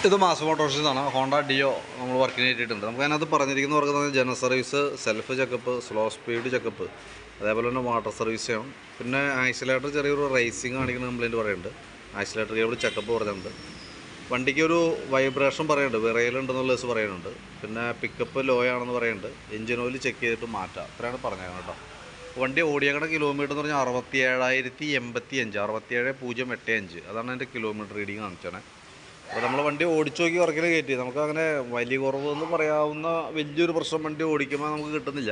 ഇത് mass മോട്ടോഴ്സിന്നാണ്. Honda deo നമ്മൾ വർക്കിന് കയറ്റിയിട്ടുണ്ട്. നമുക്ക് അതിനകത്ത് പറഞ്ഞിരിക്കുന്നത് പറയുന്നത് general service, self checkup, slow speed checkup, അതേപോലെ തന്നെ വാട്ടർ സർവീസ് ചെയ്യണം. പിന്നെ ആക്സിലേറ്റർ ചെറിയൊരു റേസിങ് കാണിക്കുന്ന കംപ്ലയിൻറ്റ് പറയുന്നുണ്ട്. ആക്സിലേറ്റർ കേബിൾ ചെക്കപ്പ് പറഞ്ഞിട്ടുണ്ട്. വണ്ടിക്ക് ഒരു വൈബ്രേഷൻ പറയുന്നുണ്ട്, വിറയലുണ്ടെന്നുള്ള ദിവസം പറയുന്നുണ്ട്. പിന്നെ പിക്കപ്പ് ലോ ആണെന്ന് പറയുന്നുണ്ട്. എഞ്ചിൻ ഓയിൽ ചെക്ക് ചെയ്തിട്ട് മാറ്റാം, അത്രയാണ് പറഞ്ഞത് കേട്ടോ. വണ്ടി ഓടിയേക്കണ കിലോമീറ്റർ എന്ന് പറഞ്ഞാൽ 67,085, 67,085 അതാണ് എൻ്റെ കിലോമീറ്റർ റീഡിങ് കാണിച്ചത്. അപ്പോൾ നമ്മൾ വണ്ടി ഓടിച്ചു നോക്കി വർക്കിൽ കയറ്റി. നമുക്ക് അങ്ങനെ വലിയ കുറവെന്ന് പറയാവുന്ന വലിയൊരു പ്രശ്നം വണ്ടി ഓടിക്കുമ്പോൾ നമുക്ക് കിട്ടുന്നില്ല.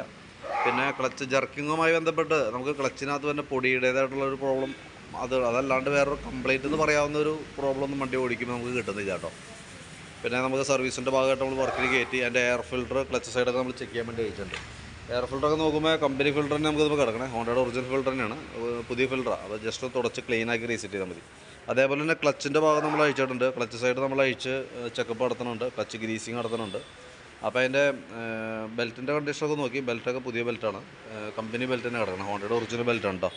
പിന്നെ ക്ലച്ച് ജർക്കിങ്ങുമായി ബന്ധപ്പെട്ട് നമുക്ക് ക്ലച്ചിനകത്ത് തന്നെ പൊടിയുടേതായിട്ടുള്ളൊരു പ്രോബ്ലം, അതല്ലാണ്ട് വേറൊരു കംപ്ലൈൻറ്റ് എന്ന് പറയാവുന്ന ഒരു പ്രോബ്ലം ഒന്നും വണ്ടി ഓടിക്കുമ്പോൾ നമുക്ക് കിട്ടുന്നില്ല കേട്ടോ. പിന്നെ നമുക്ക് സർവീസിൻ്റെ ഭാഗമായിട്ട് നമ്മൾ വർക്കിൽ കയറ്റി അതിൻ്റെ എയർ ഫിൽറ്റർ, ക്ലച്ച് സൈഡൊക്കെ നമ്മൾ ചെക്ക് ചെയ്യാൻ വേണ്ടി അയച്ചിട്ടുണ്ട്. എയർ ഫിൽറ്ററൊക്കെ നോക്കുമ്പോൾ കമ്പനി ഫിൽറ്റർ തന്നെ നമുക്കിപ്പോൾ കിടക്കണേ. ഹോണ്ടയുടെ ഒറിജിനൽ ഫിൽറ്റർ തന്നെയാണ്, പുതിയ ഫിൽറ്ററാണ്. അപ്പോൾ ജസ്റ്റ് തുടച്ച് ക്ലീനാക്കി റീസെറ്റ് ചെയ്താൽ മതി. അതേപോലെ തന്നെ ക്ലച്ചിൻ്റെ ഭാഗം നമ്മൾ അയച്ചിട്ടുണ്ട്. ക്ലച്ച് സൈഡ് നമ്മൾ അയച്ച് ചെക്കപ്പ് നടത്തുന്നുണ്ട്, ക്ലച്ച് ഗ്രീസിങ് നടത്തുന്നുണ്ട്. അപ്പോൾ അതിൻ്റെ ബെൽറ്റിൻ്റെ കണ്ടീഷനൊക്കെ നോക്കി. ബെൽറ്റൊക്കെ പുതിയ ബെൽറ്റാണ്, കമ്പനി ബെൽറ്റ് തന്നെ കിടക്കണം, ഹോണ്ടയുടെ ഒറിജിനൽ ബെൽറ്റാണ് കേട്ടോ.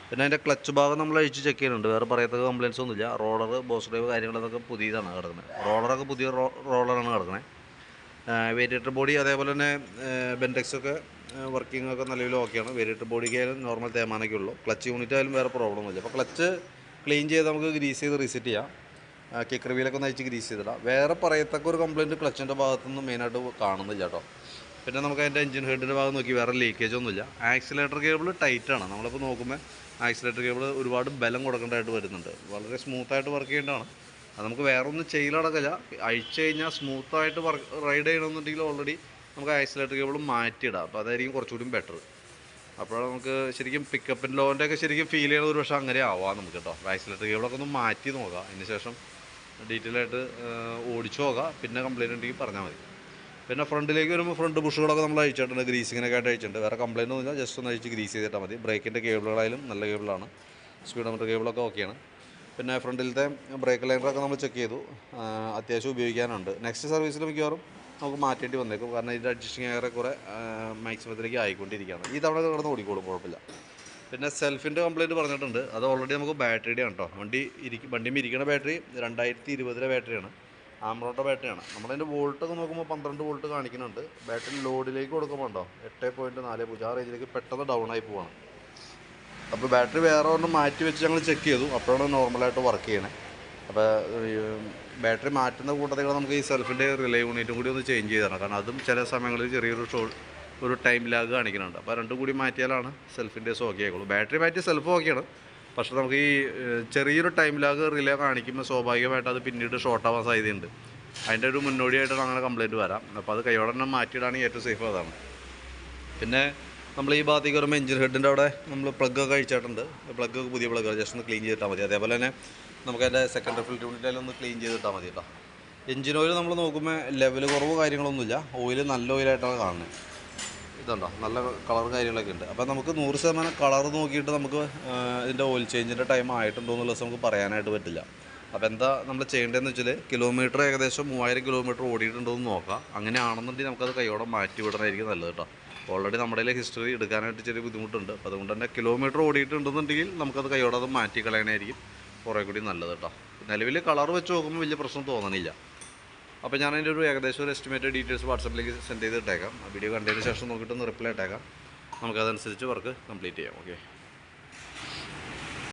പിന്നെ അതിൻ്റെ ക്ലച്ച് ഭാഗം നമ്മൾ അഴിച്ച് ചെക്ക് ചെയ്യുന്നുണ്ട്. വേറെ പറയത്തക്ക കംപ്ലയിൻസ് ഒന്നുമില്ല. റോളർ, ബോസ് ഡ്രൈവ് കാര്യങ്ങളൊക്കെ പുതിയതാണ് കിടക്കുന്നത്. റോളറൊക്കെ പുതിയ റോളറാണ് കിടക്കുന്നത്. വേരിയേറ്റർ ബോഡി അതേപോലെ തന്നെ ബെൻഡെക്സൊക്കെ വർക്കിംഗ് ഒക്കെ നിലവിൽ ഓക്കെയാണ്. വേരിയേറ്റർ ബോഡിക്കായാലും നോർമൽ തേമാനൊക്കെ ഉള്ളൂ. ക്ലച്ച് യൂണിറ്റ് ആയാലും വേറെ പ്രോബ്ലം ഒന്നുമില്ല. അപ്പോൾ ക്ലച്ച് ക്ലീൻ ചെയ്ത് നമുക്ക് ഗ്രീസ് ചെയ്ത് റീസെറ്റ് ചെയ്യാം. കിക്ക് റിവീലൊക്കെ ഒന്ന് അയച്ച് ഗ്രീസ് ചെയ്തിടാം. വേറെ പറയത്തക്ക ഒരു കംപ്ലയിൻറ്റ് ക്ലച്ചിൻ്റെ ഭാഗത്തുനിന്ന് മെയിനായിട്ട് കാണുന്നില്ല കേട്ടോ. പിന്നെ നമുക്ക് അതിൻ്റെ എഞ്ചിൻ ഹെഡിൻ്റെ ഭാഗം നോക്കി വേറെ ലീക്കേജ് ഒന്നുമില്ല. ആക്സിലേറ്റർ കേബിൾ ടൈറ്റാണ്. നമ്മളിപ്പോൾ നോക്കുമ്പോൾ ആക്സിലേറ്റർ കേബിൾ ഒരുപാട് ബലം കൊടുക്കേണ്ടതായിട്ട് വരുന്നുണ്ട്. വളരെ സ്മൂത്തായിട്ട് വർക്ക് ചെയ്യേണ്ടതാണ്. അത് നമുക്ക് വേറെ ഒന്നും ചെയ്യലടക്കില്ല. അഴിച്ചു കഴിഞ്ഞാൽ സ്മൂത്തായിട്ട് റൈഡ് ചെയ്യണമെന്നുണ്ടെങ്കിൽ ഓൾറെഡി നമുക്ക് ആക്സിലേറ്റർ കേബിൾ മാറ്റിയിടാം. അപ്പോൾ അതായിരിക്കും കുറച്ചുകൂടി ബെറ്റർ. അപ്പോൾ നമുക്ക് ശരിക്കും പിക്കപ്പിൻ്റെ ലോൻ്റെ ഒക്കെ ശരിക്കും ഫീൽ ചെയ്യണത് ഒരു പക്ഷേ അങ്ങനെ ആവാം നമുക്ക് കേട്ടോ. ആക്സിലേറ്റർ കേബിളൊക്കെ ഒന്ന് മാറ്റി നോക്കാം. അതിന് ശേഷം ഡീറ്റെയിൽ ആയിട്ട് ഓടിച്ചു നോക്കാം. പിന്നെ കംപ്ലയിൻറ്റ് ഉണ്ടെങ്കിൽ പറഞ്ഞാൽ മതി. പിന്നെ ഫ്രണ്ടിലേക്ക് വരുമ്പോൾ ഫ്രണ്ട് ബുഷുകളൊക്കെ നമ്മൾ അയച്ചിട്ടുണ്ട്, ഗ്രീസിങ്ങിനൊക്കെ ആയിട്ട് അയച്ചിട്ടുണ്ട്. വേറെ കംപ്ലയിൻ്റ് ഒന്നുമില്ല. ജസ്റ്റ് ഒന്ന് അഴിച്ച് ഗ്രീസ് ചെയ്തിട്ടാൽ മതി. ബ്രേക്കിൻ്റെ കേബിളുകളായാലും നല്ല കേബിളാണ്. സ്പീഡോമീറ്റർ കേബിളൊക്കെ ഓക്കെയാണ്. പിന്നെ ഫ്രണ്ടിലത്തെ ബ്രേക്ക് ലൈനറൊക്കെ നമ്മൾ ചെക്ക് ചെയ്തു, അത്യാവശ്യം ഉപയോഗിക്കാനുണ്ട്. നെക്സ്റ്റ് സർവീസിൽ മിക്കവാറും നമുക്ക് മാറ്റേണ്ടി വന്നേക്കും. കാരണം ഇതിൻ്റെ അഡ്ജസ്റ്റിങ് ഏറെക്കുറെ മാക്സിമത്തിലേക്ക് ആയിക്കൊണ്ടിരിക്കുകയാണ്. ഈ തവണ കിടന്ന് ഓടിക്കോളും, കുഴപ്പമില്ല. പിന്നെ സെൽഫിൻ്റെ കംപ്ലയിൻറ്റ് പറഞ്ഞിട്ടുണ്ട്. അത് ഓൾറെഡി നമുക്ക് ബാറ്ററിയുടെ ആണ് കേട്ടോ. വണ്ടിയിൽ ഇരിക്കുന്ന ബാറ്ററി 2020 ബാറ്ററിയാണ്, ആംറോയുടെ ബാറ്ററിയാണ്. നമ്മളതിൻ്റെ വോൾട്ടൊക്കെ നോക്കുമ്പോൾ 12 വോൾട്ട് കാണിക്കുന്നുണ്ട്. ബാറ്ററി ലോഡിലേക്ക് കൊടുക്കുമ്പോൾ ഉണ്ടോ 8.40 ആ റേഞ്ചിലേക്ക് പെട്ടെന്ന് ഡൗൺ ആയി പോവാണ്. അപ്പോൾ ബാറ്ററി വേറെ ഒരെണ്ണം മാറ്റി വെച്ച് ഞങ്ങൾ ചെക്ക് ചെയ്തു. അപ്പോഴാണ് നോർമലായിട്ട് വർക്ക് ചെയ്യണേ. അപ്പോൾ ബാറ്ററി മാറ്റുന്ന കൂട്ടത്തിൽ നമുക്ക് ഈ സെൽഫിൻ്റെ റിലേ യൂണിറ്റും കൂടി ഒന്ന് ചേഞ്ച് ചെയ്ത് തരണം. കാരണം അതും ചില സമയങ്ങളിൽ ചെറിയൊരു ടൈം ലാഗ് കാണിക്കുന്നുണ്ട്. അപ്പോൾ രണ്ടും കൂടി മാറ്റിയാലാണ് സെൽഫിൻ്റെ ഓക്കെ ആയിക്കോളൂ. ബാറ്ററി മാറ്റി സെൽഫ് ഓക്കെയാണ്. പക്ഷേ നമുക്ക് ഈ ചെറിയൊരു ടൈം ലാഗ് റിലേ കാണിക്കുമ്പോൾ സ്വാഭാവികമായിട്ട് അത് പിന്നീട് ഷോർട്ട് ആവാൻ സാധ്യതയുണ്ട്. അതിൻ്റെ ഒരു മുന്നോടിയായിട്ടാണ് അങ്ങനെ കംപ്ലയിൻറ്റ് വരാം. അപ്പോൾ അത് കൈയോടെ തന്നെ മാറ്റിയിടാണെങ്കിൽ ഏറ്റവും സേഫ് അതാണ്. പിന്നെ നമ്മൾ ഈ ഭാഗത്തേക്ക് വരുമ്പോൾ എഞ്ചിൻ ഹെഡിൻ്റെ അവിടെ നമ്മൾ പ്ലഗ്ഗൊക്കെ അഴിച്ചിട്ടുണ്ട്. പ്ലഗ്ഗൊക്കെ പുതിയ പ്ലഗ്ഗാണ്, ജസ്റ്റ് ഒന്ന് ക്ലീൻ ചെയ്തിട്ടാൽ മതി. അതേപോലെ തന്നെ നമുക്ക് അതിൻ്റെ സെക്കൻഡറി ഫിൽറ്റർ യൂണിറ്റിലും ഒന്ന് ക്ലീൻ ചെയ്തിട്ടാൽ മതി കേട്ടോ. എഞ്ചിൻ ഓയിൽ നമ്മൾ നോക്കുമ്പോൾ ലെവൽ കുറവ് കാര്യങ്ങളൊന്നുമില്ല. ഓയിൽ നല്ല ഓയിലായിട്ടാണ് കാണുന്നത്. ഇതുണ്ടോ നല്ല കളർ കാര്യങ്ങളൊക്കെ ഉണ്ട്. അപ്പോൾ നമുക്ക് 100% കളർ നോക്കിയിട്ട് നമുക്ക് ഇതിൻ്റെ ഓയിൽ ചേഞ്ചിൻ്റെ ടൈം ആയിട്ടുണ്ടോ എന്നുള്ളത് നമുക്ക് പറയാനായിട്ട് പറ്റില്ല. അപ്പോൾ എന്താ നമ്മൾ ചെയ്യേണ്ടതെന്ന് വെച്ചാൽ കിലോമീറ്റർ ഏകദേശം 3000 കിലോമീറ്റർ ഓടിയിട്ടുണ്ടോ എന്ന് നോക്കാം. അങ്ങനെയാണെന്നുണ്ടെങ്കിൽ നമുക്കത് കൈയോടെ മാറ്റി വിടണമായിരിക്കും നല്ലത് കേട്ടോ. ഓൾറെഡി നമ്മുടെ ഹിസ്റ്ററി എടുക്കാനായിട്ട് ചെറിയ ബുദ്ധിമുട്ടുണ്ട്. അപ്പോൾ അതുകൊണ്ട് തന്നെ കിലോമീറ്റർ ഓടിയിട്ടുണ്ടെന്നുണ്ടെങ്കിൽ നമുക്കത് കൈയോടെ അത് മാറ്റി കളയണമായിരിക്കും കുറേ കൂടി നല്ലത് കേട്ടോ. നിലവിൽ കളർ വെച്ച് നോക്കുമ്പോൾ വലിയ പ്രശ്നം തോന്നണില്ല. അപ്പോൾ ഞാൻ അതിൻ്റെ ഒരു ഏകദേശം ഒരു എസ്റ്റിമേറ്റഡ് ഡീറ്റെയിൽസ് വാട്സപ്പിലേക്ക് സെൻഡ് ചെയ്തിട്ടേക്കാം. വീഡിയോ കണ്ടതിന് ശേഷം നോക്കിയിട്ടൊന്ന് റിപ്ലൈ ഇട്ടേക്കാം. നമുക്കതനുസരിച്ച് വർക്ക് കംപ്ലീറ്റ് ചെയ്യാം. ഓക്കെ.